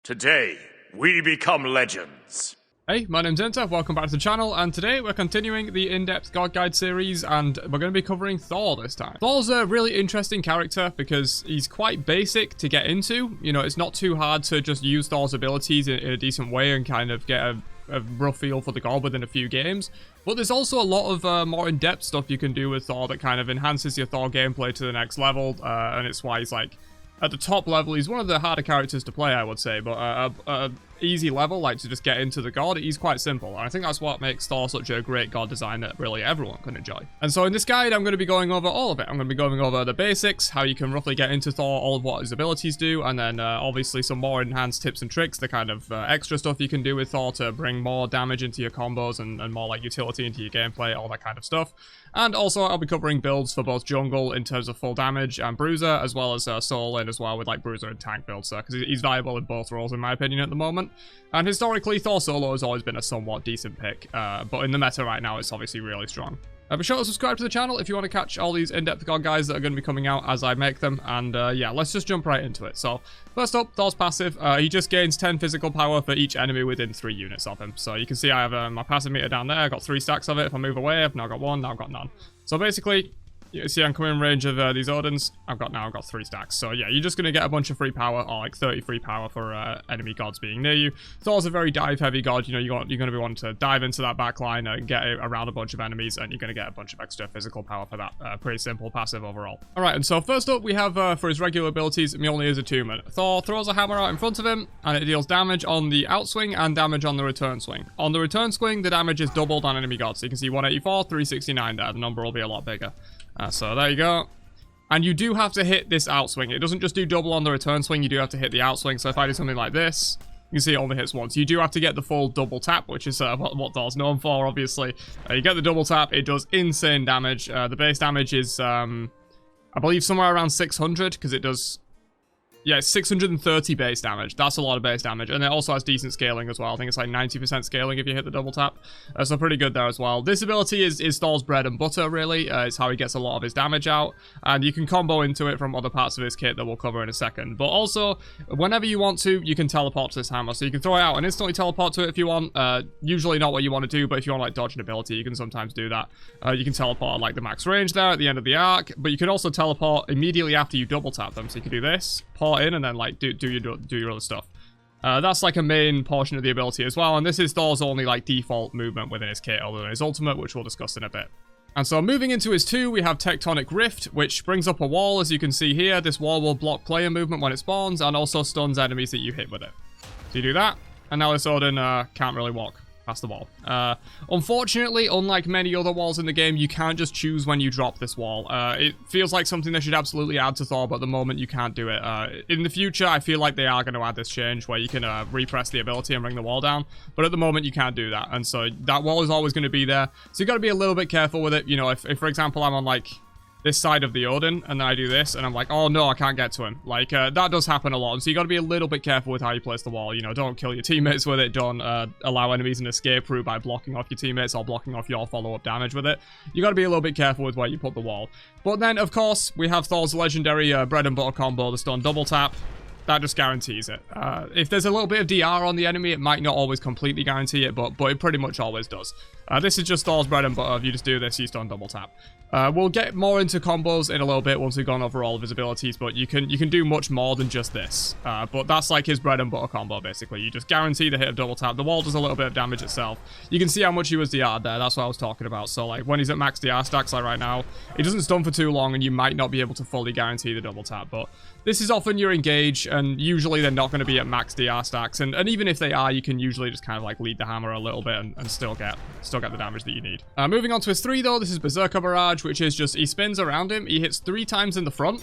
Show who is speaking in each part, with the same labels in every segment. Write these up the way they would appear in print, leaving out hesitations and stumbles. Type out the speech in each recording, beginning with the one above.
Speaker 1: Today, we become legends.
Speaker 2: Hey, my name's Enter, welcome back to the channel, and today we're continuing the in-depth God Guide series, and we're going to be covering Thor this time. Thor's a really interesting character because he's quite basic to get into. You know, it's not too hard to just use Thor's abilities in a decent way and kind of get a rough feel for the god within a few games. But there's also a lot of more in-depth stuff you can do with Thor that kind of enhances your Thor gameplay to the next level, and it's why he's like, at the top level, he's one of the harder characters to play, I would say, but easy level, like to just get into the god, he's quite simple. And I think that's what makes Thor such a great god design that really everyone can enjoy. And so in this guide, I'm going to be going over all of it. I'm going to be going over the basics, how you can roughly get into Thor, all of what his abilities do, and then obviously some more enhanced tips and tricks, the kind of extra stuff you can do with Thor to bring more damage into your combos and more like utility into your gameplay, all that kind of stuff. And also I'll be covering builds for both jungle in terms of full damage and bruiser, as well as soul in as well with like bruiser and tank builds, because he's valuable in both roles in my opinion at the moment. And historically, Thor solo has always been a somewhat decent pick, but in the meta right now, it's obviously really strong. Be sure to subscribe to the channel if you want to catch all these in-depth god guides that are going to be coming out as I make them, and yeah, let's just jump right into it. So, first up, Thor's passive. He just gains 10 physical power for each enemy within 3 units of him. So you can see I have my passive meter down there, I've got 3 stacks of it. If I move away, I've now got 1, now I've got none. So basically, you see I'm coming in range of these Odins. I've got 3 stacks. So yeah, you're just going to get a bunch of free power, or like 30 free power for enemy gods being near you. Thor's a very dive heavy god. You know, you're going to be wanting to dive into that back line and get around a bunch of enemies, and you're going to get a bunch of extra physical power for that. Pretty simple passive overall. Alright, and so first up we have for his regular abilities, Mjolnir's attunement. Thor throws a hammer out in front of him, and it deals damage on the outswing and damage on the return swing. On the return swing, the damage is doubled on enemy gods. So you can see 184, 369 there. The number will be a lot bigger. So there you go. And you do have to hit this outswing. It doesn't just do double on the return swing, you do have to hit the outswing. So if I do something like this, you can see it only hits once. You do have to get the full double tap, which is what Thor's known for, obviously. You get the double tap, it does insane damage. The base damage is, I believe, somewhere around 600, because it does... Yeah, it's 630 base damage. That's a lot of base damage. And it also has decent scaling as well. I think it's like 90% scaling if you hit the double tap. So pretty good there as well. This ability is Thor's bread and butter, really. It's how he gets a lot of his damage out. And you can combo into it from other parts of his kit that we'll cover in a second. But also, whenever you want to, you can teleport to this hammer. So you can throw it out and instantly teleport to it if you want. Usually not what you want to do, but if you want to like dodge an ability, you can sometimes do that. You can teleport at like the max range there at the end of the arc. But you can also teleport immediately after you double tap them. So you can do this, port in, and then like do your other stuff. That's like a main portion of the ability as well, and this is Thor's only like default movement within his kit, other than his ultimate, which we'll discuss in a bit. And so moving into his 2, we have Tectonic Rift, which brings up a wall, as you can see here. This wall will block player movement when it spawns, and also stuns enemies that you hit with it. So you do that, and now this Odin can't really walk past the wall. Unfortunately, unlike many other walls in the game, you can't just choose when you drop this wall. It feels like something they should absolutely add to Thor, but at the moment you can't do it. In the future, I feel like they are going to add this change where you can repress the ability and bring the wall down, but at the moment you can't do that, and so that wall is always going to be there. So you got to be a little bit careful with it. You know, if for example I'm on like this side of the Odin, and then I do this, and I'm like, oh no, I can't get to him. Like, that does happen a lot, and so you gotta be a little bit careful with how you place the wall. You know, don't kill your teammates with it, don't allow enemies an escape route by blocking off your teammates or blocking off your follow-up damage with it. You gotta be a little bit careful with where you put the wall. But then, of course, we have Thor's legendary bread and butter combo, the stun double tap. That just guarantees it. If there's a little bit of DR on the enemy, it might not always completely guarantee it, but it pretty much always does. This is just Thor's bread and butter. If you just do this, you stun double tap. We'll get more into combos in a little bit once we've gone over all of his abilities, but you can do much more than just this. But that's like his bread and butter combo, basically. You just guarantee the hit of double tap. The wall does a little bit of damage itself. You can see how much he was DR'd there. That's what I was talking about. So like when he's at max DR stacks like right now, he doesn't stun for too long, and you might not be able to fully guarantee the double tap. But this is often your engage, and usually they're not going to be at max DR stacks. And even if they are, you can usually just kind of like lead the hammer a little bit and still get the damage that you need. Moving on to his 3 though, this is Berserker Barrage, which is just, he spins around him, he hits 3 times in the front.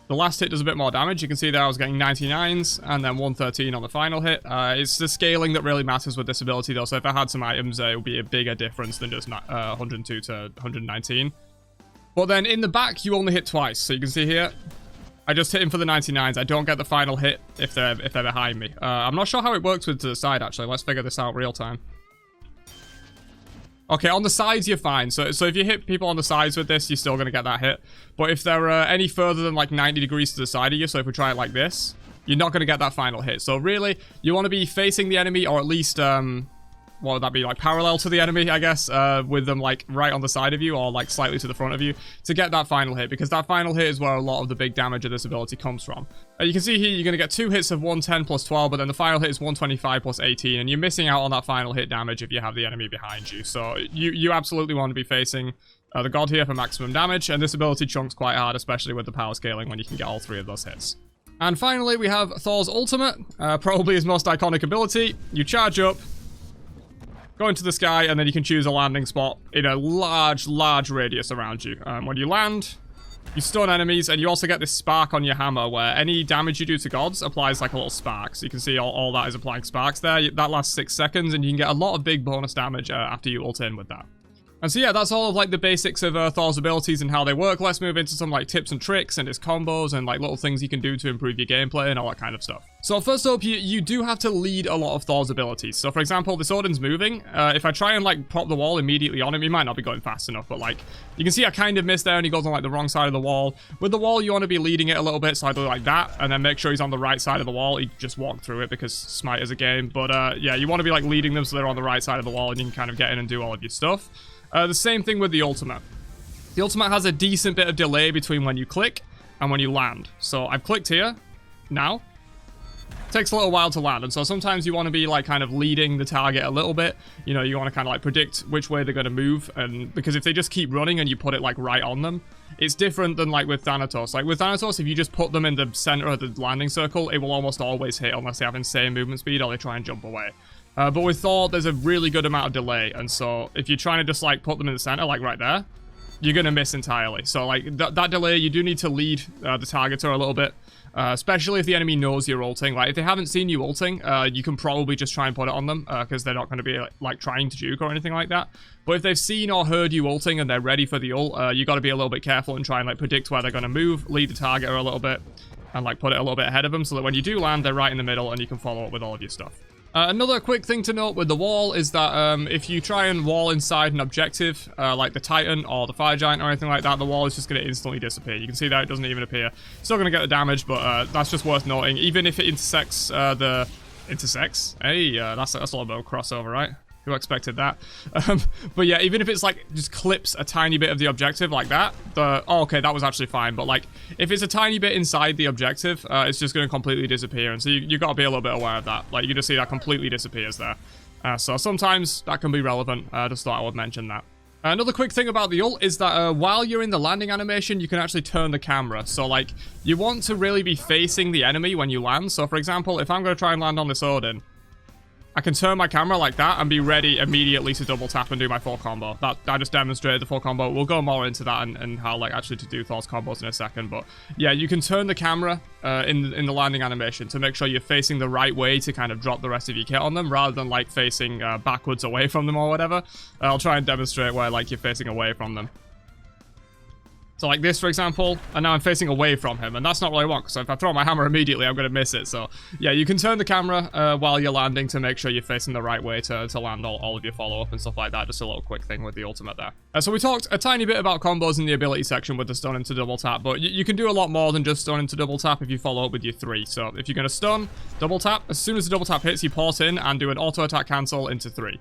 Speaker 2: The last hit does a bit more damage. You can see there I was getting 99s and then 113 on the final hit. It's the scaling that really matters with this ability though, so if I had some items, it would be a bigger difference than just 102 to 119. But then in the back, you only hit twice, so you can see here, I just hit him for the 99s. I don't get the final hit if they're behind me. I'm not sure how it works with to the side, actually. Let's figure this out real time. Okay, on the sides, you're fine. So if you hit people on the sides with this, you're still going to get that hit. But if they're any further than like 90 degrees to the side of you, so if we try it like this, you're not going to get that final hit. So really, you want to be facing the enemy, or at least, what would that be, like parallel to the enemy, I guess, with them like right on the side of you or like slightly to the front of you to get that final hit, because that final hit is where a lot of the big damage of this ability comes from. You can see here you're going to get 2 hits of 110 plus 12, but then the final hit is 125 plus 18, and you're missing out on that final hit damage if you have the enemy behind you. So you absolutely want to be facing the god here for maximum damage, and this ability chunks quite hard, especially with the power scaling when you can get all 3 of those hits. And finally, we have Thor's ultimate, probably his most iconic ability. You charge up, go into the sky, and then you can choose a landing spot in a large radius around you. When you land, you stun enemies, and you also get this spark on your hammer where any damage you do to gods applies like a little spark. So you can see all that is applying sparks there. That lasts 6 seconds, and you can get a lot of big bonus damage after you ult in with that. And so yeah, that's all of like the basics of Thor's abilities and how they work. Let's move into some like tips and tricks and his combos and like little things you can do to improve your gameplay and all that kind of stuff. So first up, you do have to lead a lot of Thor's abilities. So for example, this Odin's moving. If I try and like pop the wall immediately on him, he might not be going fast enough, but like you can see I kind of missed there and he goes on like the wrong side of the wall. With the wall, you want to be leading it a little bit, so I do like that, and then make sure he's on the right side of the wall. He just walked through it because Smite is a game, but yeah, you want to be like leading them so they're on the right side of the wall and you can kind of get in and do all of your stuff. The same thing with the ultimate. The ultimate has a decent bit of delay between when you click and when you land. So I've clicked here. Now. It takes a little while to land. And so sometimes you want to be like kind of leading the target a little bit. You know, you want to kind of like predict which way they're going to move. And because if they just keep running and you put it like right on them, it's different than like with Thanatos. Like with Thanatos, if you just put them in the center of the landing circle, it will almost always hit unless they have insane movement speed or they try and jump away. But with Thor, there's a really good amount of delay, and so if you're trying to just like put them in the center, like right there, you're gonna miss entirely. So like that delay, you do need to lead the targeter a little bit, especially if the enemy knows you're ulting. Like if they haven't seen you ulting, you can probably just try and put it on them because they're not going to be like trying to juke or anything like that. But if they've seen or heard you ulting and they're ready for the ult, you got to be a little bit careful and try and like predict where they're going to move, lead the targeter a little bit, and like put it a little bit ahead of them so that when you do land, they're right in the middle and you can follow up with all of your stuff. Another quick thing to note with the wall is that if you try and wall inside an objective, like the Titan or the Fire Giant or anything like that, the wall is just going to instantly disappear. You can see that it doesn't even appear. Still going to get the damage, but that's just worth noting. Even if it intersects Hey, that's a little bit of a crossover, right? Who expected that? But yeah, even if it's like just clips a tiny bit of the objective like that, oh, okay, that was actually fine. But like if it's a tiny bit inside the objective, it's just going to completely disappear. And so you got to be a little bit aware of that. Like you just see that completely disappears there. So sometimes that can be relevant. Just thought I would mention that. Another quick thing about the ult is that while you're in the landing animation, you can actually turn the camera. So like you want to really be facing the enemy when you land. So for example, if I'm going to try and land on this Odin, I can turn my camera like that and be ready immediately to double tap and do my full combo. That just demonstrated the full combo. We'll go more into that and how like actually to do Thor's combos in a second. But yeah, you can turn the camera in the landing animation to make sure you're facing the right way to kind of drop the rest of your kit on them rather than like facing backwards away from them or whatever. I'll try and demonstrate where like you're facing away from them. So like this, for example, and now I'm facing away from him, and that's not what I want, because if I throw my hammer immediately, I'm going to miss it. So yeah, you can turn the camera while you're landing to make sure you're facing the right way to land all of your follow-up and stuff like that. Just a little quick thing with the ultimate there. So we talked a tiny bit about combos in the ability section with the stun into double tap, but you can do a lot more than just stun into double tap if you follow up with your 3. So if you're going to stun, double tap, as soon as the double tap hits, you port in and do an auto attack cancel into 3.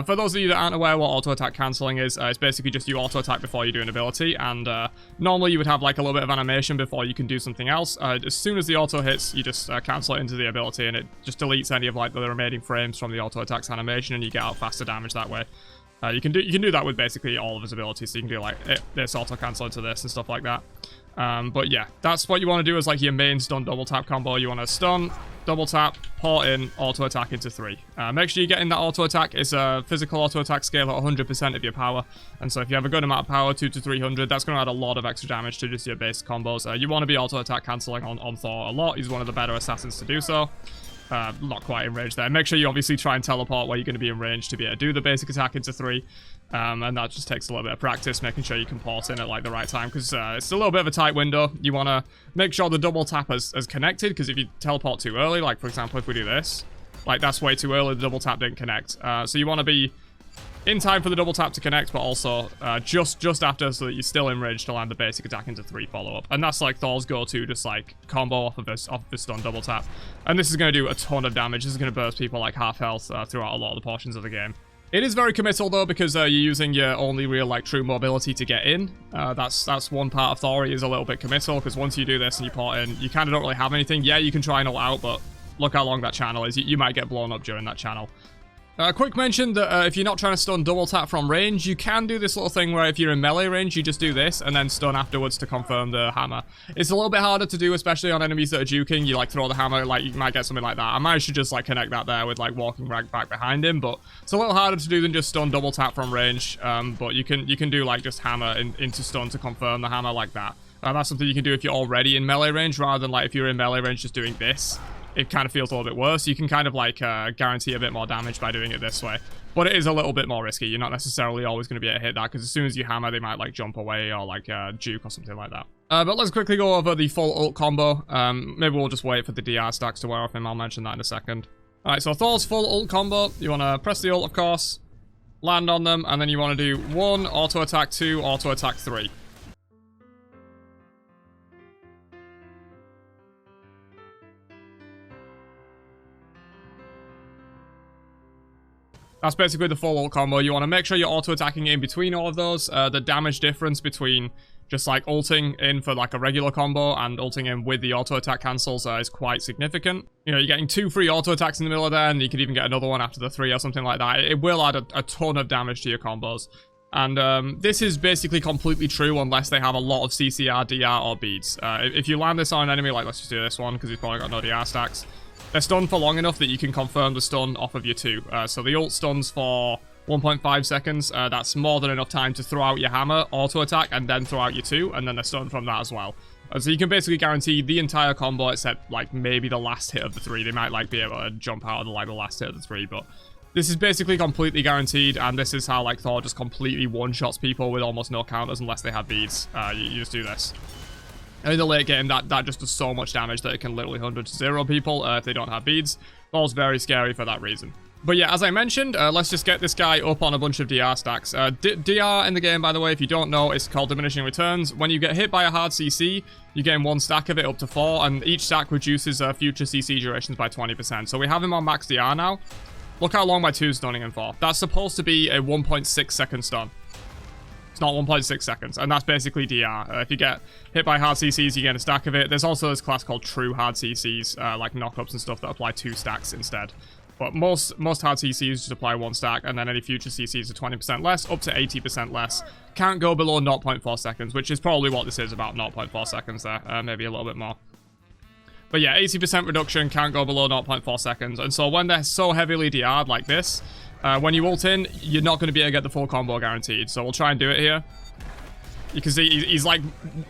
Speaker 2: For those of you that aren't aware what auto attack cancelling is, it's basically just you auto attack before you do an ability, and normally you would have like a little bit of animation before you can do something else. As soon as the auto hits, you just cancel it into the ability, and it just deletes any of like the remaining frames from the auto attacks animation, and you get out faster damage that way. You can do that with basically all of his abilities. So you can do like this auto cancel into this and stuff like that. But yeah, that's what you want to do as like your main stun double tap combo. You want to stun, double tap, port in, auto attack into 3. Make sure you get in that auto attack. It's a physical auto attack scale at 100% of your power. And so if you have a good amount of power, 200 to 300, that's going to add a lot of extra damage to just your base combos. You want to be auto attack cancelling on Thor a lot. He's one of the better assassins to do so. Not quite in range there. Make sure you obviously try and teleport where you're going to be in range to be able to do the basic attack into 3. And that just takes a little bit of practice, making sure you can port in at like the right time, because it's a little bit of a tight window. You want to make sure the double tap is connected, because if you teleport too early, like for example if we do this, like that's way too early, the double tap didn't connect. So you want to be in time for the double tap to connect, but also just after, so that you're still in range to land the basic attack into 3 follow-up. And that's like Thor's go-to, just like combo off of this stun double tap. And this is going to do a ton of damage. This is going to burst people like half health throughout a lot of the portions of the game. It is very committal though, because you're using your only real like true mobility to get in. That's one part of Thor is a little bit committal, because once you do this and you port in, you kind of don't really have anything. Yeah, you can try and ult out, but look how long that channel is. You might get blown up during that channel. Quick mention that if you're not trying to stun double tap from range, you can do this little thing where if you're in melee range, you just do this and then stun afterwards to confirm the hammer. It's a little bit harder to do, especially on enemies that are juking. You like throw the hammer, like you might get something like that. I managed to just like connect that there with like walking right back behind him, but it's a little harder to do than just stun double tap from range. But you can do like just hammer into stun to confirm the hammer like that. That's something you can do if you're already in melee range, rather than like if you're in melee range just doing this. It kind of feels a little bit worse. You can kind of like guarantee a bit more damage by doing it this way. But it is a little bit more risky. You're not necessarily always going to be able to hit that, because as soon as you hammer, they might like jump away or like juke or something like that. But let's quickly go over the full ult combo. Maybe we'll just wait for the DR stacks to wear off him. I'll mention that in a second. Alright, so Thor's full ult combo. You want to press the ult, of course, land on them, and then you want to do 1, auto attack 2, auto attack 3. That's basically the full ult combo. You want to make sure you're auto-attacking in between all of those. The damage difference between just like ulting in for like a regular combo and ulting in with the auto-attack cancels is quite significant. You know, you're getting 2 free auto-attacks in the middle of there, and you could even get another one after the 3 or something like that. It will add a ton of damage to your combos. And this is basically completely true unless they have a lot of CCR, DR, or beads. If you land this on an enemy, like let's just do this one, because he's probably got no DR stacks. They're stunned for long enough that you can confirm the stun off of your 2. So the ult stuns for 1.5 seconds. That's more than enough time to throw out your hammer, auto attack, and then throw out your 2, and then they're stunned from that as well. So you can basically guarantee the entire combo except like maybe the last hit of the 3. They might like be able to jump out of the, like, the last hit of the 3, but this is basically completely guaranteed, and this is how like Thor just completely one-shots people with almost no counters unless they have beads. You just do this. In the late game, that just does so much damage that it can literally 100 to 0 people if they don't have beads. Thor's very scary for that reason. But yeah, as I mentioned, let's just get this guy up on a bunch of DR stacks. DR in the game, by the way, if you don't know, it's called diminishing returns. When you get hit by a hard CC, you gain 1 stack of it up to 4, and each stack reduces future CC durations by 20%. So we have him on max DR now. Look how long my 2's stunning him for. That's supposed to be a 1.6 second stun. It's not 1.6 seconds, and that's basically DR. If you get hit by hard CCs, you get a stack of it. There's also this class called true hard CCs, like knockups and stuff that apply 2 stacks instead. But most hard CCs just apply 1 stack, and then any future CCs are 20% less, up to 80% less. Can't go below 0.4 seconds, which is probably what this is, about 0.4 seconds there, maybe a little bit more. But yeah, 80% reduction, can't go below 0.4 seconds. And so when they're so heavily DR'd like this, when you ult in, you're not going to be able to get the full combo guaranteed. So we'll try and do it here. You can see he's like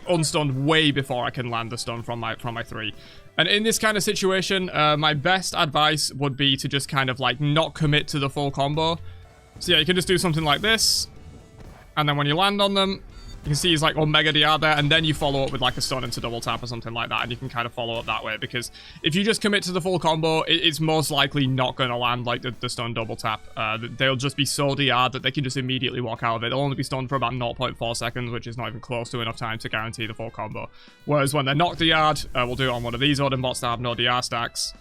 Speaker 2: unstunned way before I can land the stun from my 3. And in this kind of situation, my best advice would be to just kind of like not commit to the full combo. So yeah, you can just do something like this. And then when you land on them, you can see he's like on Mega DR there, and then you follow up with like a stun into double tap or something like that, and you can kind of follow up that way, because if you just commit to the full combo, it's most likely not going to land like the stun double tap. They'll just be so DR'd that they can just immediately walk out of it. They'll only be stunned for about 0.4 seconds, which is not even close to enough time to guarantee the full combo. Whereas when they're not DR'd, we'll do it on one of these Odin bots that have no DR stacks.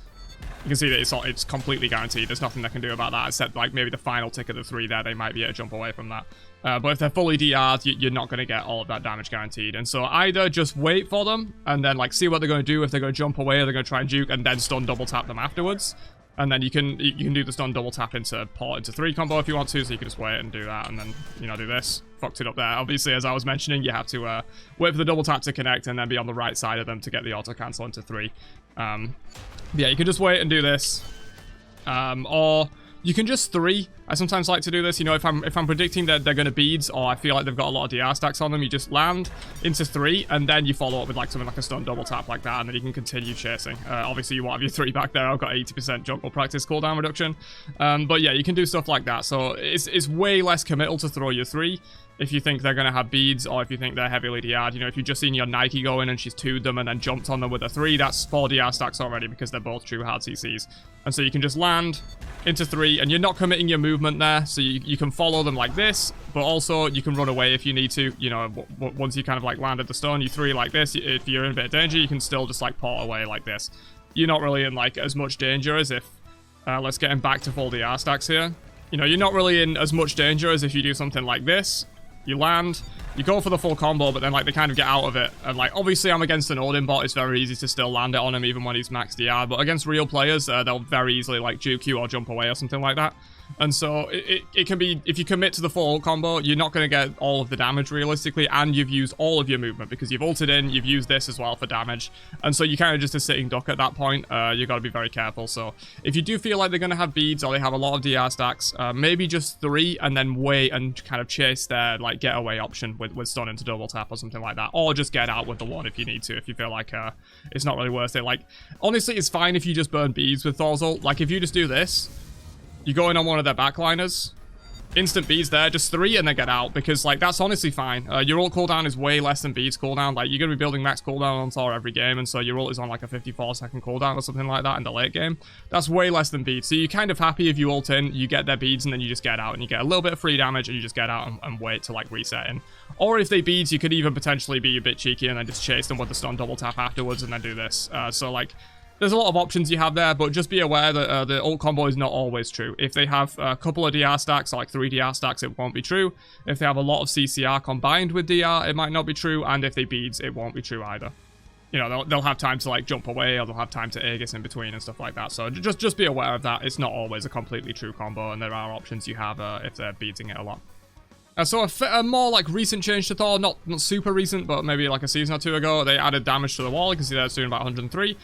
Speaker 2: You can see that it's completely guaranteed. There's nothing they can do about that, except like maybe the final tick of the 3 there, they might be able to jump away from that. But if they're fully DR'd, you're not going to get all of that damage guaranteed. And so either just wait for them, and then like see what they're going to do, if they're going to jump away, or they're going to try and juke, and then stun double tap them afterwards. And then you can do the stun double tap into port into 3 combo if you want to, so you can just wait and do that, and then, you know, do this. Fucked it up there. Obviously, as I was mentioning, you have to wait for the double tap to connect, and then be on the right side of them to get the auto cancel into 3. Yeah, you can just wait and do this. Or you can just 3. I sometimes like to do this, you know, if I'm predicting that they're going to beads, or I feel like they've got a lot of DR stacks on them, you just land into 3, and then you follow up with like something like a stun double tap like that, and then you can continue chasing. Obviously, you won't have your 3 back there. I've got 80% jungle practice cooldown reduction. But yeah, you can do stuff like that. So it's way less committal to throw your 3. if you think they're going to have beads or if you think they're heavily DR'd. You know, if you've just seen your Nike go in and she's 2'd them and then jumped on them with a 3, that's 4 DR stacks already because they're both true hard CCs. And so you can just land into 3 and you're not committing your movement there, so you can follow them like this, but also you can run away if you need to. You know, once you kind of like landed the stone, you 3 like this. If you're in a bit of danger, you can still just like port away like this. You're not really in like as much danger as if, let's get him back to full DR stacks here. You know, you're not really in as much danger as if you do something like this. You land, you go for the full combo, but then like they kind of get out of it. And like obviously I'm against an Odin bot, it's very easy to still land it on him even when he's max DR, but against real players, they'll very easily like juke you or jump away or something like that. And so it can be, if you commit to the full ult combo, you're not going to get all of the damage realistically, and you've used all of your movement because you've ulted in, you've used this as well for damage, and so you kind of just a sitting duck at that point. You got to be very careful. So if you do feel like they're going to have beads or they have a lot of DR stacks, maybe just 3 and then wait and kind of chase their like getaway option with stun into double tap or something like that, or just get out with the 1 if you need to, if you feel like it's not really worth it. Like honestly, it's fine if you just burn beads with Thor's ult. Like if you just do this, you go in on one of their backliners, instant beads there, just 3 and then get out, because like that's honestly fine. Your ult cooldown is way less than beads cooldown. Like you're going to be building max cooldown on Thor every game, and so your ult is on like a 54-second cooldown or something like that in the late game. That's way less than beads. So you're kind of happy if you ult in, you get their beads, and then you just get out, and you get a little bit of free damage, and you just get out and wait to like reset in. Or if they beads, you could even potentially be a bit cheeky and then just chase them with the stun double tap afterwards and then do this. So like, there's a lot of options you have there, but just be aware that the ult combo is not always true. If they have a couple of DR stacks, like 3 DR stacks, it won't be true. If they have a lot of CCR combined with DR, it might not be true. And if they beads, it won't be true either. You know, they'll have time to like jump away, or they'll have time to Aegis in between and stuff like that. So just be aware of that. It's not always a completely true combo, and there are options you have if they're beating it a lot. So a more like recent change to Thor, not super recent, but maybe like a season or 2 ago, they added damage to the wall. You can see that it's doing about 103.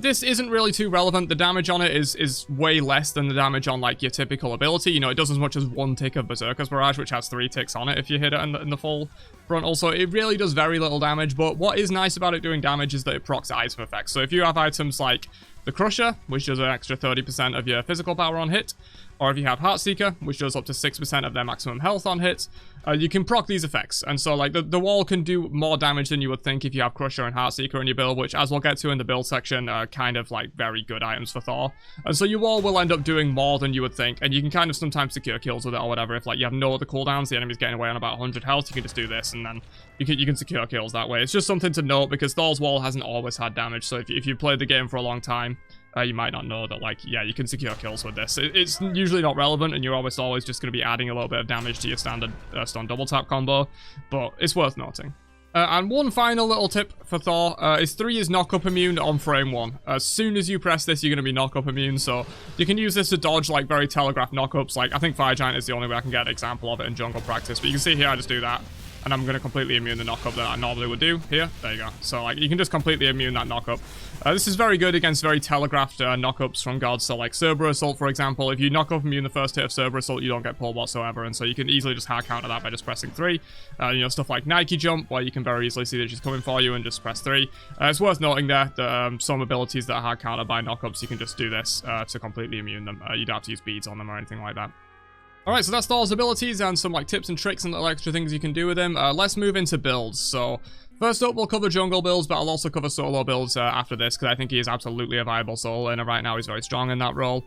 Speaker 2: This isn't really too relevant. The damage on it is way less than the damage on like your typical ability. You know, it does as much as 1 tick of Berserker's Barrage, which has 3 ticks on it if you hit it in the full frontal. So it really does very little damage, but what is nice about it doing damage is that it procs item effects. So if you have items like the Crusher, which does an extra 30% of your physical power on hit, or if you have Heartseeker, which does up to 6% of their maximum health on hit, you can proc these effects. And so like the wall can do more damage than you would think if you have Crusher and Heartseeker in your build, which as we'll get to in the build section are kind of like very good items for Thor. And so your wall will end up doing more than you would think, and you can kind of sometimes secure kills with it or whatever. If like you have no other cooldowns, the enemy's getting away on about 100 health, you can just do this and then you can secure kills that way. It's just something to note because Thor's wall hasn't always had damage, so if you've played the game for a long time, you might not know that, like, yeah, you can secure kills with this. It's usually not relevant, and you're always just going to be adding a little bit of damage to your standard stun double tap combo, but it's worth noting. And one final little tip for Thor is 3 is knock-up immune on frame 1. As soon as you press this, you're going to be knock-up immune, so you can use this to dodge, like, very telegraphed knock-ups. Like, I think Fire Giant is the only way I can get an example of it in jungle practice, but you can see here I just do that, and I'm going to completely immune the knock-up that I normally would do. Here, there you go. So, like, you can just completely immune that knock-up. This is very good against very telegraphed knock-ups from gods. So, like, Cerberus ult, for example, if you knock-up immune the first hit of Cerberus ult, you don't get pull whatsoever, and so you can easily just hard counter that by just pressing 3. You know, stuff like Nike Jump, where you can very easily see that she's coming for you and just press 3. It's worth noting there that some abilities that are hard countered by knock-ups, you can just do this to completely immune them. You don't have to use beads on them or anything like that. Alright, so that's Thor's abilities and some like tips and tricks and little extra things you can do with him. Let's move into builds. So first up, we'll cover jungle builds, but I'll also cover solo builds after this, because I think he is absolutely a viable solo laner right now. He's very strong in that role.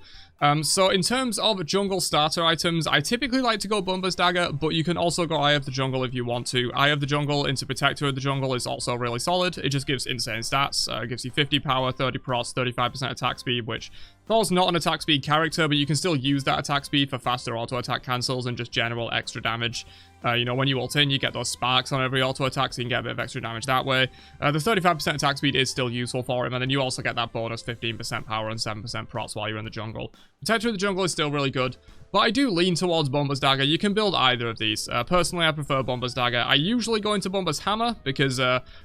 Speaker 2: So in terms of jungle starter items, I typically like to go Bumba's Dagger, but you can also go Eye of the Jungle if you want to. Eye of the Jungle into Protector of the Jungle is also really solid. It just gives insane stats. It gives you 50 power, 30 procs, 35% attack speed, which Thor's not an attack speed character, but you can still use that attack speed for faster auto attack cancels and just general extra damage. You know, when you ult in, you get those sparks on every auto attack, so you can get a bit of extra damage that way. The 35% attack speed is still useful for him, and then you also get that bonus 15% power and 7% procs while you're in the jungle. Protector of the Jungle is still really good, but I do lean towards Bumba's Dagger. You can build either of these. Personally, I prefer Bumba's Dagger. I usually go into Bumba's Hammer because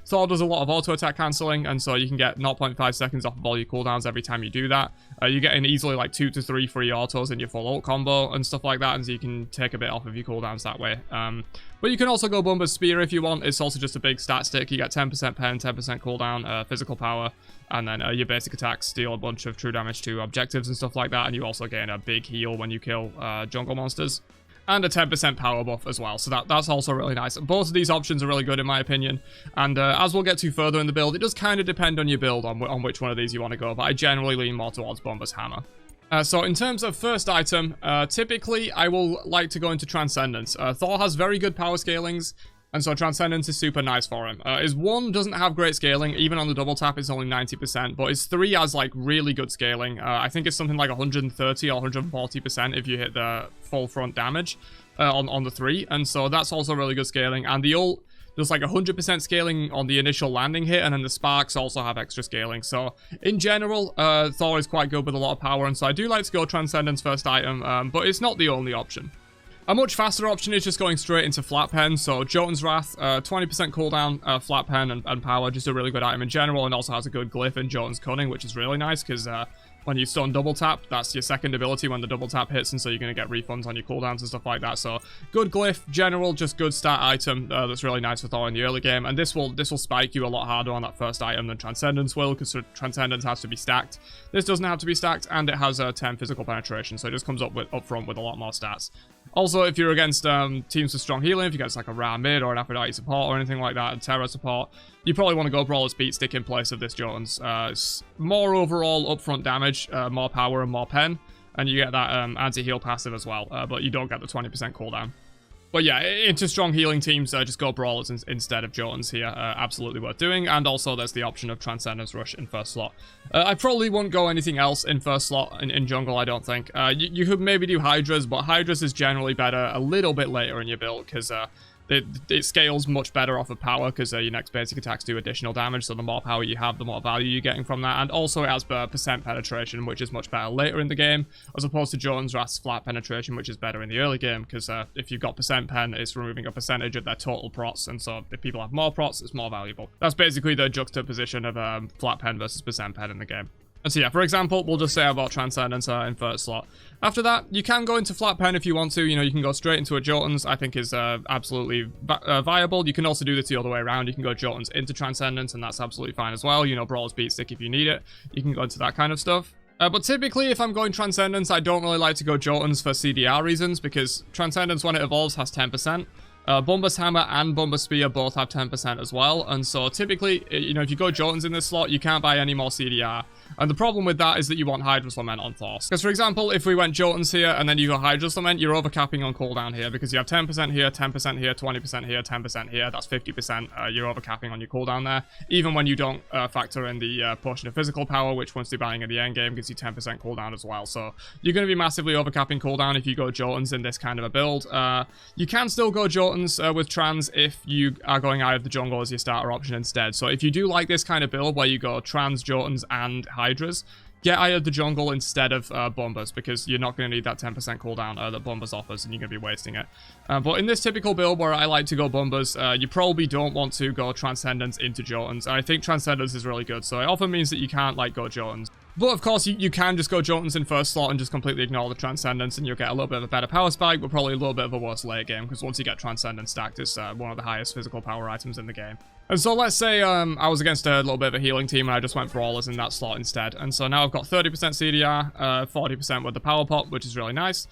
Speaker 2: Thor does a lot of auto attack cancelling, and so you can get 0.5 seconds off of all your cooldowns every time you do that. You get in easily like 2 to 3 free autos in your full ult combo and stuff like that, and so you can take a bit off of your cooldowns that way. But you can also go Bumba's Spear if you want. It's also just a big stat stick. You get 10% pen, 10% cooldown, physical power, and then your basic attacks deal a bunch of true damage to objectives and stuff like that, and you also gain a big heal when you kill jungle monsters. and a 10% power buff as well, so that's also really nice. Both of these options are really good in my opinion, and as we'll get to further in the build, it does kind of depend on your build on which one of these you want to go, but I generally lean more towards Bomber's Hammer. So in terms of first item, typically I will like to go into Transcendence. Thor has very good power scalings, and so Transcendence is super nice for him. His 1 doesn't have great scaling, even on the double tap it's only 90%, but his 3 has like really good scaling. I think it's something like 130 or 140% if you hit the full front damage on the 3, and so that's also really good scaling. And the ult does like 100% scaling on the initial landing hit, and then the sparks also have extra scaling. So in general, Thor is quite good with a lot of power, and so I do like to go Transcendence first item, but it's not the only option. A much faster option is just going straight into Flat Pen. So Jotun's Wrath, 20% cooldown, Flat Pen and power, just a really good item in general, and also has a good glyph in Jotun's Cunning, which is really nice because when you stun double tap, that's your second ability when the double tap hits, and so you're going to get refunds on your cooldowns and stuff like that. So good glyph, general, just good stat item that's really nice for Thor in the early game, and this will spike you a lot harder on that first item than Transcendence will, because Transcendence has to be stacked. This doesn't have to be stacked, and it has 10 physical penetration, so it just comes up front with a lot more stats. Also, if you're against teams with strong healing, if you're against like a Ra mid or an Aphrodite support or anything like that, and Terra support, you probably want to go Brawler's Beat Stick in place of this Jotun's. It's more overall upfront damage, more power and more pen, and you get that anti-heal passive as well, but you don't get the 20% cooldown. But yeah, into strong healing teams, just go Brawlers instead of Jotuns here. Absolutely worth doing. And also there's the option of Transcendence Rush in first slot. I probably wouldn't go anything else in first slot in jungle, I don't think. You could maybe do Hydras, but Hydras is generally better a little bit later in your build, because it scales much better off of power, because your next basic attacks do additional damage, so the more power you have, the more value you're getting from that. And also it has percent penetration, which is much better later in the game, as opposed to Jotun's Wrath's flat penetration, which is better in the early game, because if you've got percent pen, it's removing a percentage of their total prots, and so if people have more prots, it's more valuable. That's basically the juxtaposition of flat pen versus percent pen in the game. And so yeah, for example, we'll just say about Transcendence in first slot. After that, you can go into Flat Pen if you want to. You know, you can go straight into a Jotun's, I think is absolutely viable. You can also do this the other way around. You can go Jotun's into Transcendence, and that's absolutely fine as well. You know, Brawler's Beat Stick if you need it. You can go into that kind of stuff. But typically, if I'm going Transcendence, I don't really like to go Jotun's for CDR reasons, because Transcendence, when it evolves, has 10%. Bomber's Hammer and Bomber's Spear both have 10% as well, and so typically, you know, if you go Jotun's in this slot, you can't buy any more CDR. And the problem with that is that you want Hydra's Lament on Thor. Because for example, if we went Jotun's here and then you go Hydra's Lament, you're overcapping on cooldown here, because you have 10% here, 10% here, 20% here, 10% here, that's 50%, you're overcapping on your cooldown there. Even when you don't factor in the portion of physical power, which once you're buying in the end game gives you 10% cooldown as well. So you're going to be massively overcapping cooldown if you go Jotun's in this kind of a build. You can still go Jotun's with Trans if you are going Eye of the Jungle as your starter option instead. So if you do like this kind of build where you go Trans, Jotun's, and Hydras, get Eye of the Jungle instead of Bombers, because you're not going to need that 10% cooldown that Bombers offers, and you're going to be wasting it. But in this typical build where I like to go Bombers, you probably don't want to go Transcendence into Jotun's. I think Transcendence is really good, so it often means that you can't like go Jotun's. But of course, you can just go Jotun's in first slot and just completely ignore the Transcendence, and you'll get a little bit of a better power spike, but probably a little bit of a worse late game, because once you get Transcendence stacked, it's one of the highest physical power items in the game. And so let's say I was against a little bit of a healing team, and I just went Brawlers in that slot instead. And so now I've got 30% CDR, 40% with the power pop, which is really nice.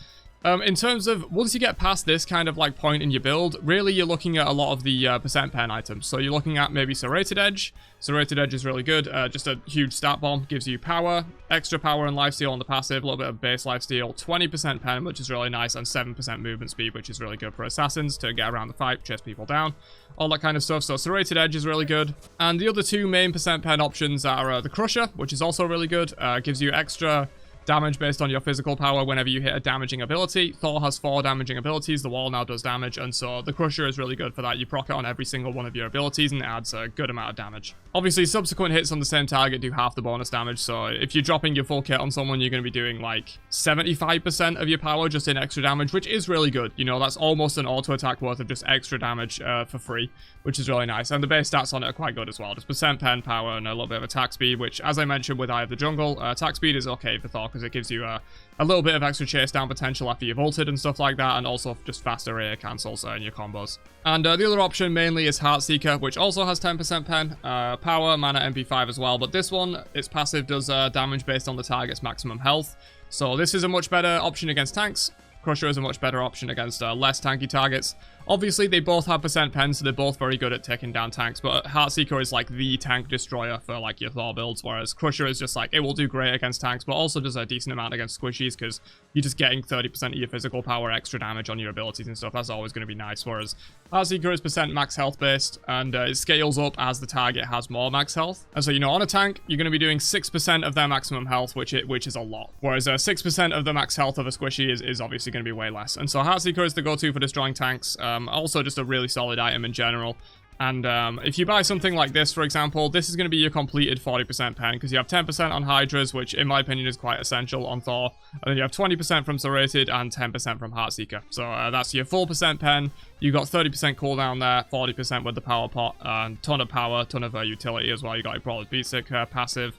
Speaker 2: In terms of, once you get past this kind of like point in your build, really you're looking at a lot of the percent pen items. So you're looking at maybe Serrated Edge. Serrated Edge is really good, just a huge stat bomb, gives you power, extra power and lifesteal on the passive, a little bit of base lifesteal, 20% pen, which is really nice, and 7% movement speed, which is really good for assassins to get around the fight, chase people down, all that kind of stuff. So Serrated Edge is really good. And the other two main percent pen options are the Crusher, which is also really good, gives you extra damage based on your physical power whenever you hit a damaging ability. Thor has 4 damaging abilities, the wall now does damage, and so the Crusher is really good for that. You proc it on every single one of your abilities and it adds a good amount of damage. Obviously, subsequent hits on the same target do half the bonus damage, so if you're dropping your full kit on someone, you're going to be doing like 75% of your power just in extra damage, which is really good. You know, that's almost an auto attack worth of just extra damage for free, which is really nice. And the base stats on it are quite good as well. Just percent pen, power, and a little bit of attack speed, which, as I mentioned with Eye of the Jungle, attack speed is okay for Thor, because it gives you a little bit of extra chase down potential after you've ulted and stuff like that, and also just faster AA cancels in your combos. And the other option mainly is Heartseeker, which also has 10% pen, power, mana, MP5 as well, but this one, its passive does damage based on the target's maximum health, so this is a much better option against tanks. Crusher is a much better option against less tanky targets. Obviously, they both have percent pen, so they're both very good at taking down tanks, but Heartseeker is like the tank destroyer for like your Thor builds, whereas Crusher is just like, it will do great against tanks, but also does a decent amount against squishies, because you're just getting 30% of your physical power extra damage on your abilities and stuff. That's always going to be nice, whereas Heartseeker is percent max health based, and it scales up as the target has more max health. And so, you know, on a tank, you're going to be doing 6% of their maximum health, which is a lot, whereas 6% of the max health of a squishy is obviously going to be way less. And so Heartseeker is the go-to for destroying tanks. Also just a really solid item in general. And if you buy something like this, for example, this is going to be your completed 40% pen, because you have 10% on Hydras, which in my opinion is quite essential on Thor, and then you have 20% from Serrated and 10% from Heartseeker. So that's your full percent pen. You got 30% cooldown there, 40% with the power pot, ton of power, ton of utility as well. You got a Brawler's Beatsick passive.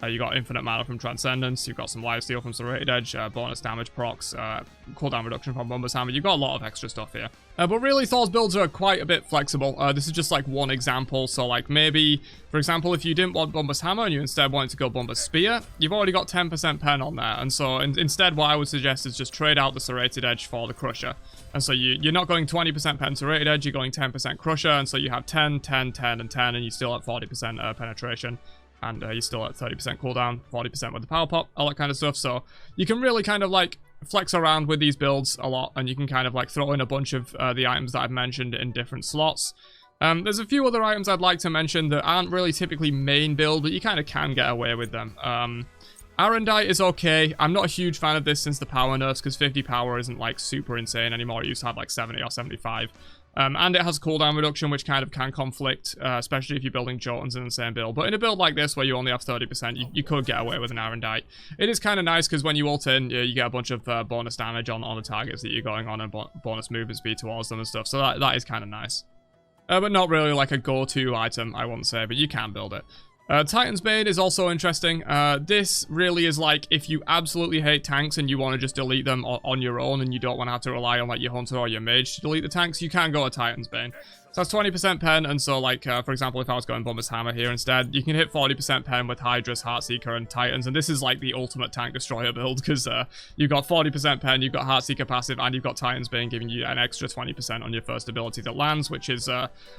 Speaker 2: You got infinite mana from Transcendence, you've got some lifesteal from Serrated Edge, bonus damage procs, cooldown reduction from Bumba's Hammer. You've got a lot of extra stuff here. But really, Thor's builds are quite a bit flexible. This is just like one example. So like maybe, for example, if you didn't want Bumba's Hammer and you instead wanted to go Bumba's Spear, you've already got 10% pen on there. And so instead what I would suggest is just trade out the Serrated Edge for the Crusher. And so you're not going 20% pen Serrated Edge, you're going 10% Crusher. And so you have 10, 10, 10, and 10, and you still have 40% penetration. And you're still at 30% cooldown, 40% with the power pop, all that kind of stuff. So you can really kind of like flex around with these builds a lot, and you can kind of like throw in a bunch of the items that I've mentioned in different slots. There's a few other items I'd like to mention that aren't really typically main build, but you kind of can get away with them. Arendite is okay. I'm not a huge fan of this since the power nerfs, because 50 power isn't like super insane anymore. It used to have like 70 or 75. And it has cooldown reduction, which kind of can conflict, especially if you're building Jotuns in the same build. But in a build like this, where you only have 30%, you could get away with an Arendite. It is kind of nice, because when you ult in, you get a bunch of bonus damage on the targets that you're going on, and bonus movement speed towards them and stuff. So that is kind of nice. But not really like a go-to item, I wouldn't say, but you can build it. Titan's Bane is also interesting. This really is like if you absolutely hate tanks and you want to just delete them on your own, and you don't want to have to rely on like your Hunter or your Mage to delete the tanks, you can go a Titan's Bane. So that's 20% pen, and so like, for example, if I was going Bumba's Hammer here instead, you can hit 40% pen with Hydras, Heartseeker, and Titans, and this is like the ultimate tank destroyer build, because you've got 40% pen, you've got Heartseeker passive, and you've got Titan's Bane giving you an extra 20% on your first ability that lands, which is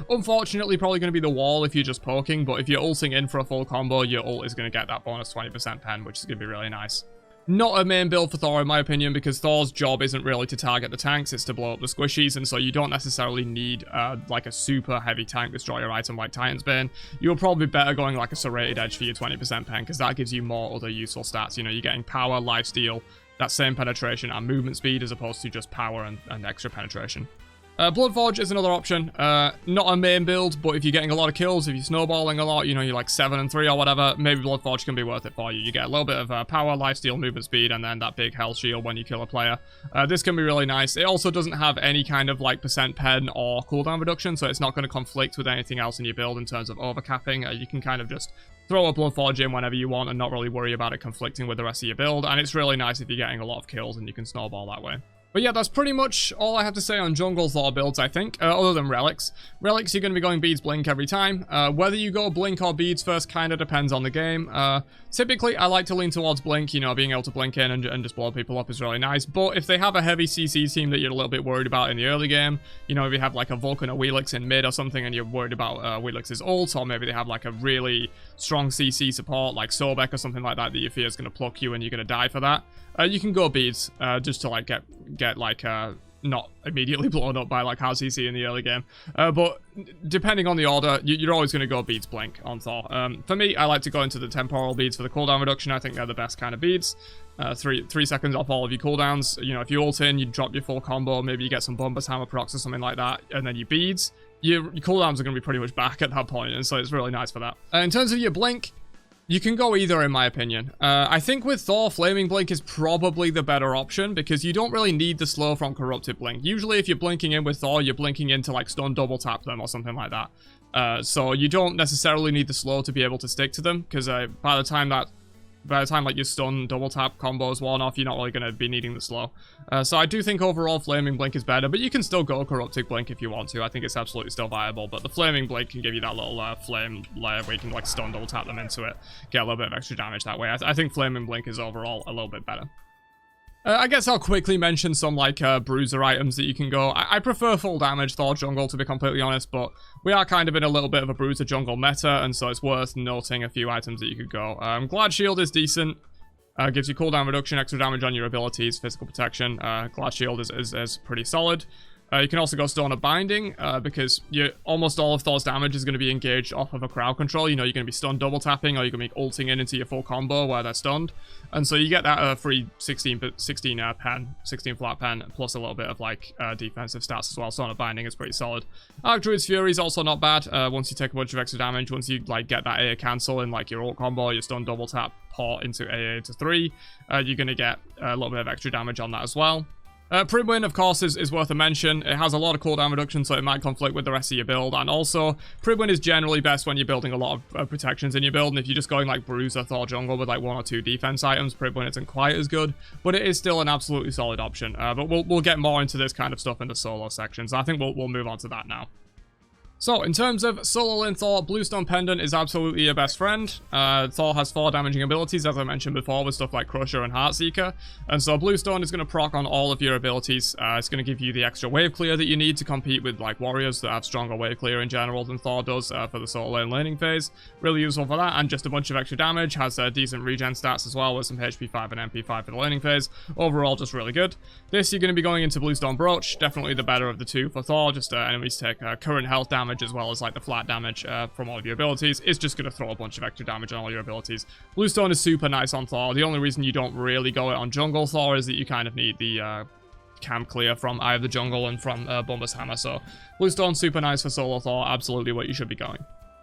Speaker 2: unfortunately probably going to be the wall if you're just poking, but if you're ulting in for a full combo, your ult is going to get that bonus 20% pen, which is going to be really nice. Not a main build for Thor in my opinion, because Thor's job isn't really to target the tanks, it's to blow up the squishies, and so you don't necessarily need like a super heavy tank destroyer item like Titan's Bane. You're probably better going like a Serrated Edge for your 20% pen, because that gives you more other useful stats. You know, you're getting power, lifesteal, that same penetration, and movement speed, as opposed to just power and extra penetration. Bloodforge is another option. Not a main build, but if you're getting a lot of kills, if you're snowballing a lot, you know, you're like 7 and 3 or whatever, maybe Bloodforge can be worth it for you. You get a little bit of power, lifesteal, movement speed, and then that big health shield when you kill a player. This can be really nice. It also doesn't have any kind of like percent pen or cooldown reduction, so it's not going to conflict with anything else in your build in terms of overcapping. You can kind of just throw a Bloodforge in whenever you want and not really worry about it conflicting with the rest of your build, and it's really nice if you're getting a lot of kills and you can snowball that way. But yeah, that's pretty much all I have to say on jungle Thor builds, I think, other than relics. Relics, you're going to be going beads blink every time. Whether you go blink or beads first kind of depends on the game. Typically, I like to lean towards blink. You know, being able to blink in and just blow people up is really nice. But if they have a heavy CC team that you're a little bit worried about in the early game, you know, if you have like a Vulcan or Wheelix in mid or something and you're worried about Wheelix's ult, or maybe they have like a really strong CC support like Sobek or something like that you fear is going to pluck you and you're going to die for that, you can go beads just to like get like not immediately blown up by like hard CC in the early game. But depending on the order, you're always going to go beads blink on Thor. For me, I like to go into the temporal beads for the cooldown reduction. I think they're the best kind of beads. 3 seconds off all of your cooldowns. You know, if you ult in, you drop your full combo, maybe you get some Bumba's Hammer procs or something like that, and then you beads. Your cooldowns are going to be pretty much back at that point, and so it's really nice for that. In terms of your blink, you can go either, in my opinion. I think with Thor, Flaming Blink is probably the better option, because you don't really need the slow from Corrupted Blink. Usually if you're blinking in with Thor, you're blinking in to like stun double tap them or something like that. So you don't necessarily need the slow to be able to stick to them, because by the time like your stun double tap combo is worn off, you're not really going to be needing the slow. So I do think overall Flaming Blink is better, but you can still go Corrupted Blink if you want to. I think it's absolutely still viable, but the Flaming Blink can give you that little flame layer where you can like stun double tap them into it, get a little bit of extra damage that way. I think Flaming Blink is overall a little bit better. I guess I'll quickly mention some, like, bruiser items that you can go. I prefer full damage Thor jungle, to be completely honest, but we are kind of in a little bit of a bruiser jungle meta, and so it's worth noting a few items that you could go. Glad Shield is decent. Gives you cooldown reduction, extra damage on your abilities, physical protection. Glad Shield is pretty solid. You can also go Stone of Binding, because almost all of Thor's damage is going to be engaged off of a crowd control. You know, you're going to be stun double tapping, or you're going to be ulting into your full combo where they're stunned. And so you get that free 16 flat pen, plus a little bit of, like, defensive stats as well. Stone of Binding is pretty solid. Archdruid's Fury is also not bad. Once you take a bunch of extra damage, once you, like, get that AA cancel in, like, your ult combo, your stun double tap, port into AA to 3, you're going to get a little bit of extra damage on that as well. Pridwin, of course, is worth a mention. It has a lot of cooldown reduction, so it might conflict with the rest of your build. And also, Pridwin is generally best when you're building a lot of protections in your build. And if you're just going like Bruiser, Thor jungle with like 1 or 2 defense items, Pridwin isn't quite as good. But it is still an absolutely solid option. But we'll get more into this kind of stuff in the solo section. So I think we'll move on to that now. So, in terms of solo lane Thor, Bluestone Pendant is absolutely your best friend. Thor has 4 damaging abilities, as I mentioned before, with stuff like Crusher and Heartseeker. And so Bluestone is going to proc on all of your abilities. It's going to give you the extra wave clear that you need to compete with like warriors that have stronger wave clear in general than Thor does for the solo lane laning phase. Really useful for that, and just a bunch of extra damage. Has decent regen stats as well, with some HP 5 and MP 5 for the laning phase. Overall, just really good. This, you're going to be going into Bluestone Brooch, definitely the better of the two for Thor. Just enemies take current health damage as well as like the flat damage from all of your abilities. It's just going to throw a bunch of extra damage on all your abilities. Bluestone is super nice on Thor. The only reason you don't really go it on jungle Thor is that you kind of need the cam clear from Eye of the Jungle and from Bomber's Hammer. So Bluestone super nice for solo Thor. Absolutely what you should be going.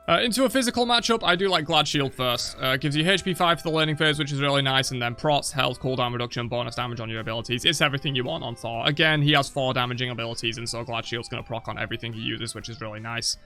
Speaker 2: Into a physical matchup, I do like Glad Shield first. Gives you HP 5 for the laning phase, which is really nice, and then prots, health, cooldown reduction, bonus damage on your abilities. It's everything you want on Thor. Again, he has 4 damaging abilities, and so Glad Shield's going to proc on everything he uses, which is really nice.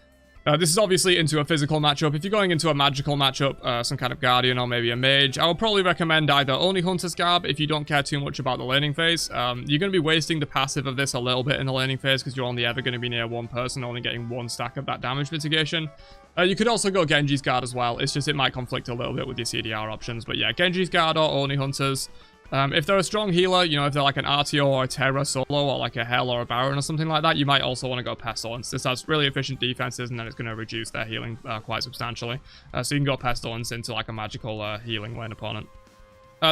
Speaker 2: This is obviously into a physical matchup. If you're going into a magical matchup, some kind of Guardian or maybe a Mage, I would probably recommend either only Hunter's Garb if you don't care too much about the laning phase. You're going to be wasting the passive of this a little bit in the laning phase because you're only ever going to be near one person, only getting 1 stack of that damage mitigation. You could also go Genji's Guard as well. It's just it might conflict a little bit with your CDR options. But yeah, Genji's Guard or only Hunters. If they're a strong healer, you know, if they're like an Artio or a Terra solo or like a Hell or a Baron or something like that, you might also want to go Pestilence. This has really efficient defenses and then it's going to reduce their healing quite substantially. So you can go Pestilence into like a magical healing lane opponent.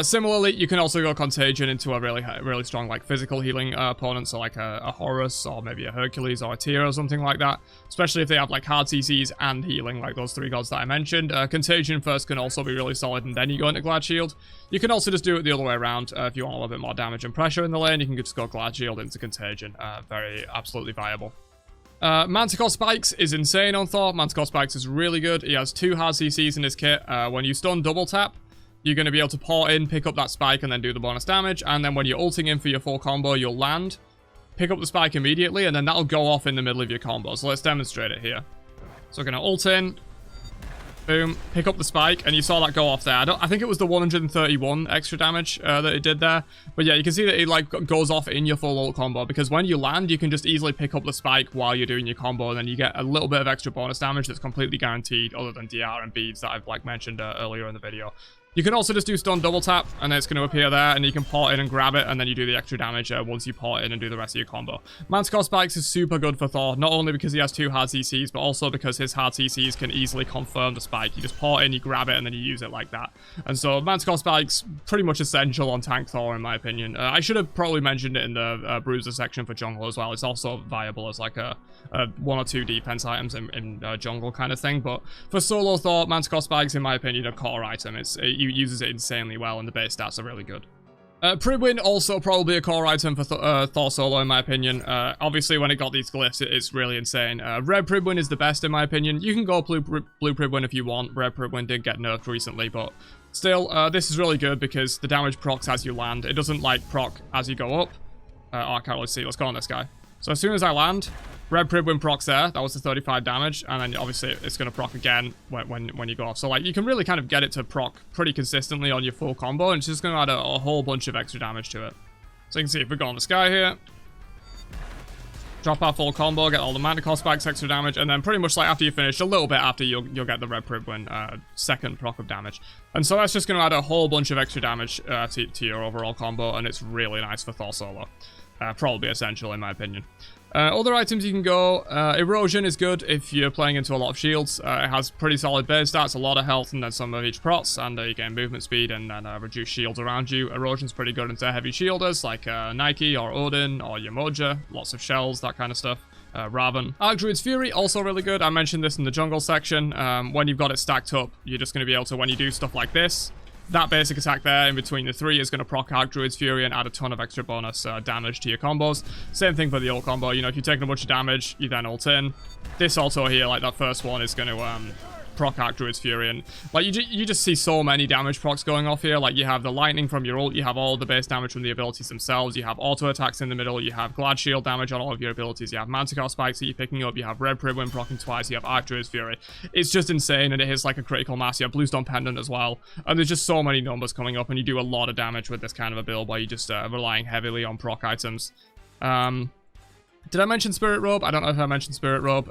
Speaker 2: Similarly, you can also go Contagion into a really strong like physical healing opponent, so like a Horus or maybe a Hercules or a Tyr or something like that, especially if they have like hard CCs and healing like those 3 gods that I mentioned. Contagion first can also be really solid and then you go into Glad Shield. You can also just do it the other way around. If you want a little bit more damage and pressure in the lane, you can just go Glad Shield into Contagion. Absolutely viable. Manticore Spikes is insane on Thor. Manticore Spikes is really good. He has 2 hard CCs in his kit. When you stun double tap, you're going to be able to port in, pick up that spike, and then do the bonus damage. And then when you're ulting in for your full combo, you'll land, pick up the spike immediately, and then that'll go off in the middle of your combo. So let's demonstrate it here. So we're going to ult in, boom, pick up the spike, and you saw that go off there. I think it was the 131 extra damage that it did there. But yeah, you can see that it like goes off in your full ult combo, because when you land, you can just easily pick up the spike while you're doing your combo, and then you get a little bit of extra bonus damage that's completely guaranteed, other than DR and beads that I've like mentioned earlier in the video. You can also just do stun double tap, and then it's going to appear there, and you can port in and grab it, and then you do the extra damage once you port in and do the rest of your combo. Manticore Spikes is super good for Thor, not only because he has 2 hard CCs, but also because his hard CCs can easily confirm the spike. You just port in, you grab it, and then you use it like that. And so Manticore Spikes, pretty much essential on tank Thor, in my opinion. I should have probably mentioned it in the bruiser section for jungle as well. It's also viable as like a 1 or 2 defense items in jungle kind of thing, but for solo Thor, Manticore Spikes, in my opinion, a core item. He uses it insanely well, and the base stats are really good. Pridwin, also probably a core item for Thor solo, in my opinion. Obviously, when it got these glyphs, it's really insane. Red Pridwin is the best, in my opinion. You can go blue Pridwin if you want. Red Pridwin did get nerfed recently, but still, this is really good because the damage procs as you land. It doesn't, like, proc as you go up. I can't really see. Let's go on this guy. So as soon as I land, Red Pridwin procs there. That was the 35 damage. And then obviously it's going to proc again when you go off. So like you can really kind of get it to proc pretty consistently on your full combo. And it's just going to add a whole bunch of extra damage to it. So you can see if we go on this guy here. drop our full combo, get all the mana cost backs, extra damage, and then pretty much like after you finish, a little bit after, you'll get the red Pribwin, second proc of damage. And so that's just going to add a whole bunch of extra damage to your overall combo, and it's really nice for Thor solo. Probably essential in my opinion. Other items you can go, Erosion is good if you're playing into a lot of shields. It has pretty solid base stats, a lot of health, and then some of each prots, and you gain movement speed and then reduce shields around you. Erosion's pretty good into heavy shielders like Nike or Odin or Yamoja, lots of shells, that kind of stuff. Raven. Archdruid's Fury, also really good. I mentioned this in the jungle section. When you've got it stacked up, you're just going to be able to, when you do stuff like this, that basic attack there in between the three is going to proc Archdruid's Fury and add a ton of extra bonus damage to your combos. Same thing for the ult combo. You know, if you're taking a bunch of damage, you then ult in. This auto here, like that first one, is going to proc Archdruid's Fury, and like you just see so many damage procs going off here. Like you have the lightning from your ult, you have all the base damage from the abilities themselves, you have auto attacks in the middle, you have Glad Shield damage on all of your abilities, you have Manticore spikes that you're picking up, you have Red Pribwin procking twice, you have Archdruid's Fury. It's just insane, and it hits like a critical mass. You have Bluestone Pendant as well, and there's just so many numbers coming up, and you do a lot of damage with this kind of a build where you're just relying heavily on proc items. Did I mention Spirit Robe? I don't know if I mentioned Spirit Robe.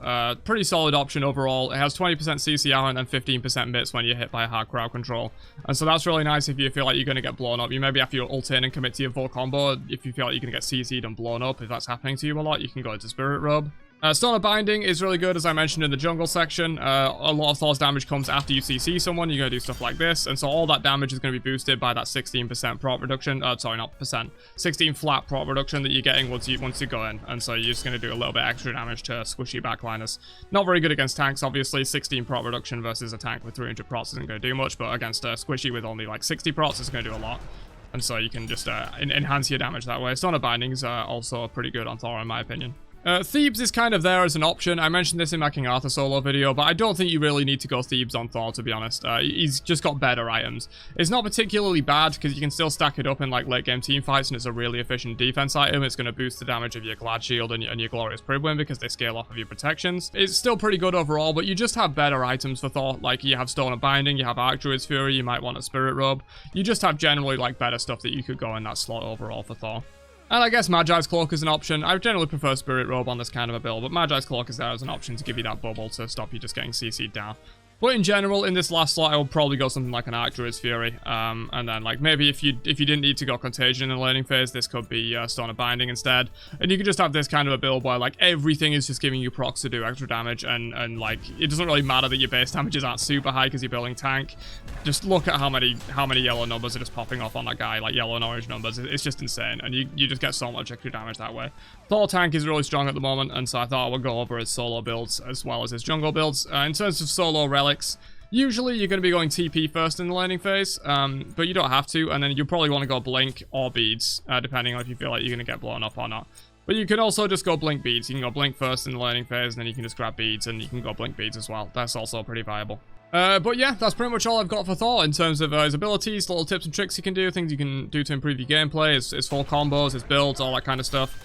Speaker 2: Pretty solid option overall. It has 20% CCR and then 15% miss when you're hit by a hard crowd control. And so that's really nice if you feel like you're going to get blown up. You maybe after you ult in and commit to your full combo, if you feel like you're going to get CC'd and blown up, if that's happening to you a lot, you can go into Spirit Robe. Stone of Binding is really good, as I mentioned in the jungle section. A lot of Thor's damage comes after you CC someone. You're going to do stuff like this, and so all that damage is going to be boosted by that 16% prot reduction. Sorry, not percent. 16 flat prot reduction that you're getting once you go in, and so you're just going to do a little bit extra damage to squishy backliners. Not very good against tanks, obviously. 16 prot reduction versus a tank with 300 prots isn't going to do much, but against a squishy with only like 60 prots, it's going to do a lot. And so you can just enhance your damage that way. Stone of Binding is also pretty good on Thor, in my opinion. Thebes is kind of there as an option. I mentioned this in my King Arthur solo video, but I don't think you really need to go Thebes on Thor, to be honest. He's just got better items. It's not particularly bad, because you can still stack it up in like late game team fights, and it's a really efficient defense item. It's going to boost the damage of your Glad Shield and your Glorious Pribwin, because they scale off of your protections. It's still pretty good overall, but you just have better items for Thor. Like, you have Stone of Binding, you have Archdruid's Fury, you might want a Spirit Robe. You just have generally like better stuff that you could go in that slot overall for Thor. And I guess Magi's Cloak is an option. I generally prefer Spirit Robe on this kind of a build, but Magi's Cloak is there as an option to give you that bubble to stop you just getting CC'd down. But in general, in this last slot, I would probably go something like an Archdruid's Fury. And then, like, maybe if you didn't need to go Contagion in the learning phase, this could be Stone of Binding instead. And you could just have this kind of a build where, like, everything is just giving you procs to do extra damage. And like, it doesn't really matter that your base damages aren't super high because you're building tank. Just look at how many yellow numbers are just popping off on that guy, like yellow and orange numbers. It's just insane. And you just get so much extra damage that way. Thor tank is really strong at the moment, and so I thought I would go over his solo builds as well as his jungle builds. In terms of solo relics, usually you're going to be going TP first in the laning phase, but you don't have to, and then you probably want to go Blink or Beads, depending on if you feel like you're going to get blown up or not. But you can also just go Blink Beads. You can go Blink first in the laning phase, and then you can just grab Beads, and you can go Blink Beads as well. That's also pretty viable. But yeah, that's pretty much all I've got for Thor in terms of his abilities, little tips and tricks you can do, things you can do to improve your gameplay, his full combos, his builds, all that kind of stuff.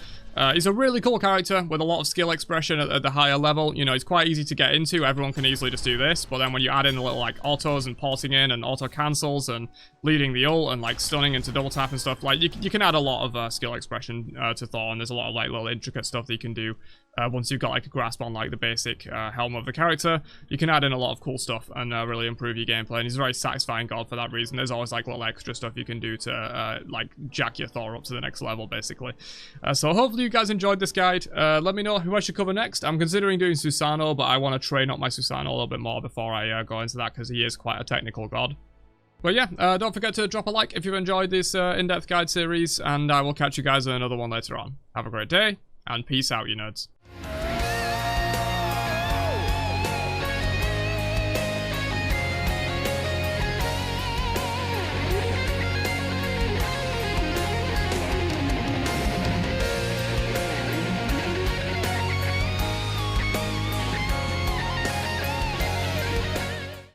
Speaker 2: He's a really cool character with a lot of skill expression at the higher level. You know, he's quite easy to get into. Everyone can easily just do this. But then when you add in the little, like, autos and porting in and auto cancels and leading the ult and, like, stunning into double tap and stuff, like, you can add a lot of skill expression to Thor. And there's a lot of, like, little intricate stuff that you can do once you've got, like, a grasp on, like, the basic helm of the character. You can add in a lot of cool stuff and really improve your gameplay. And he's a very satisfying god for that reason. There's always, like, little extra stuff you can do to, like, jack your Thor up to the next level, basically. So hopefully you guys enjoyed this guide. Let me know who I should cover next. I'm considering doing Susano, but I want to train up my Susano a little bit more before I go into that, because he is quite a technical god. But yeah, don't forget to drop a like if you've enjoyed this in-depth guide series, and I will catch you guys in another one later on. Have a great day, and peace out, you nerds.